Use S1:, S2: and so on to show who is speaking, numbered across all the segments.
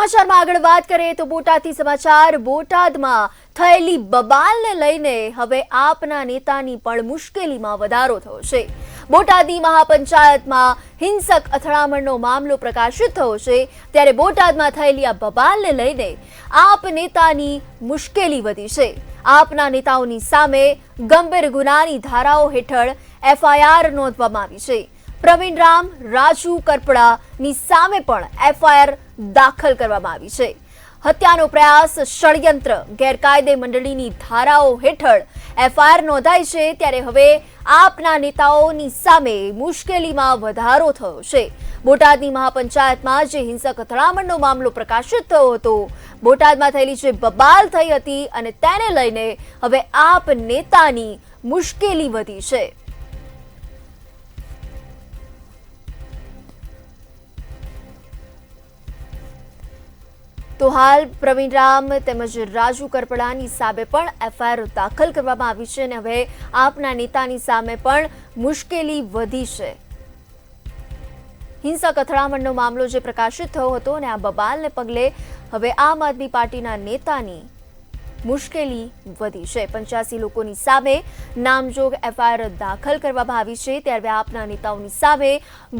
S1: સમાચારમાં આગળ વાત કરીએ તો બોટાદથી સમાચાર બોટાદમાં થયેલી બબાલને લઈને હવે આપના નેતાની પણ મુશ્કેલીમાં વધારો થયો છે। બોટાદની મહાપંચાયતમાં હિંસક અથડામણનો મામલો પ્રકાશિત થયો છે ત્યારે બોટાદમાં થયેલી આ બબાલને લઈને આપ નેતાની મુશ્કેલી વધી છે। આપના નેતાઓની સામે ગંભીર ગુનાની ધારાઓ હેઠળ એફઆઈઆર નોંધવામાં આવી છે। પ્રવીણ રામ, રાજુ કરપડાની સામે પણ એફઆઈઆર દાખલ કરવામાં આવી છે। હત્યાનો પ્રયાસ, ષડયંત્ર, ગેરકાયદે મંડળીની ધારાઓ હેઠળ એફઆઈઆર નોંધાઈ છે ત્યારે હવે આપના નેતાઓની સામે મુશ્કેલીમાં વધારો થયો છે। બોટાદની મહાપંચાયતમાં જે હિંસક અથડામણનો મામલો પ્રકાશિત થયો હતો, બોટાદમાં થયેલી જે બબાલ થઈ હતી અને તેને લઈને હવે આપ નેતાની મુશ્કેલી વધી છે। તો હાલ પ્રવીણ રામ તેમજ રાજુ કરપડાની સામે પણ એફઆઈઆર દાખલ કરવામાં આવી છે અને હવે આપના નેતાની સામે પણ મુશ્કેલી વધી છે। હિંસક અથડામણનો મામલો જે પ્રકાશિત થયો હતો અને આ બબાલને પગલે હવે આમ આદમી પાર્ટીના નેતાની મુશ્કેલી વધી છે। 85 લોકોની સામે નામજોગ એફઆઈઆર દાખલ કરવામાં આવી છે ત્યારે આપના નેતાઓની સામે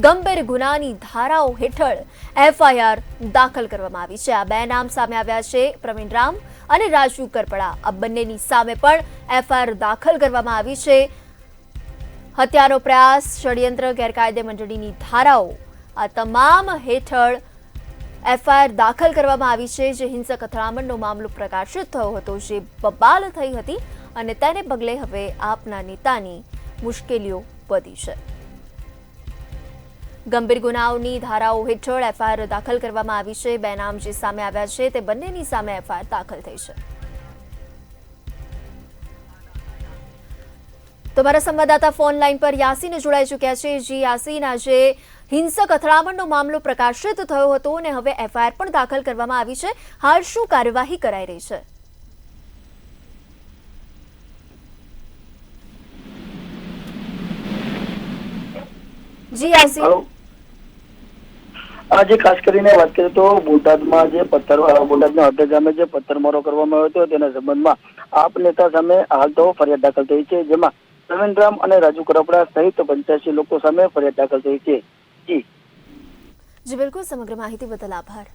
S1: ગંભીર ગુનાની ધારાઓ હેઠળ એફઆઈઆર દાખલ કરવામાં આવી છે। આ બે નામ સામે આવ્યા છે, પ્રવીણ રામ અને રાજુ કરપડા। આ બંનેની સામે પણ એફઆઈઆર દાખલ કરવામાં આવી છે। હત્યાનો પ્રયાસ, ષડયંત્ર, ગેરકાયદે મંડળીની ધારાઓ આ તમામ હેઠળ એફઆઈઆર દાખલ કરવામાં આવી છે। જે હિંસક અથડામણનો મામલો પ્રકાશિત થયો હતો, જે બબાલ થઈ હતી અને તેને પગલે હવે આપના નેતાની મુશ્કેલીઓ વધી છે। ગંભીર ગુનાઓની ધારાઓ હેઠળ એફઆઈઆર દાખલ કરવામાં આવી છે। બે નામ જે સામે આવ્યા છે તે બંનેની સામે એફઆઈઆર દાખલ થઈ છે। તો મારા સંવાદદાતા ફોન લાઈન પર યાસીન જોડાઈ ચૂક્યા છે। જી યાસીન, આજે હિંસક અથડામણનો મામલો પ્રકાશિત થયો હતો અને હવે એફઆઈઆર પણ દાખલ કરવામાં આવી છે। હાલ શું કાર્યવાહી કરાઈ રહી છે? જી યાસીન,
S2: આજે ખાસ કરીને વાત કરીએ તો બોટાદમાં બોટાદના હળદર ગામે જે પથ્થરમારો કરવામાં આવ્યો હતો તેના સંબંધમાં આપ નેતા સામે હાલ તો ફરિયાદ દાખલ થઈ છે, જેમાં પ્રવીણ રામ અને રાજુ કરપડા સહિત 85 લોકો સામે ફરિયાદ દાખલ થઈ છે। જી
S1: બિલકુલ, સમગ્ર માહિતી બદલ આભાર।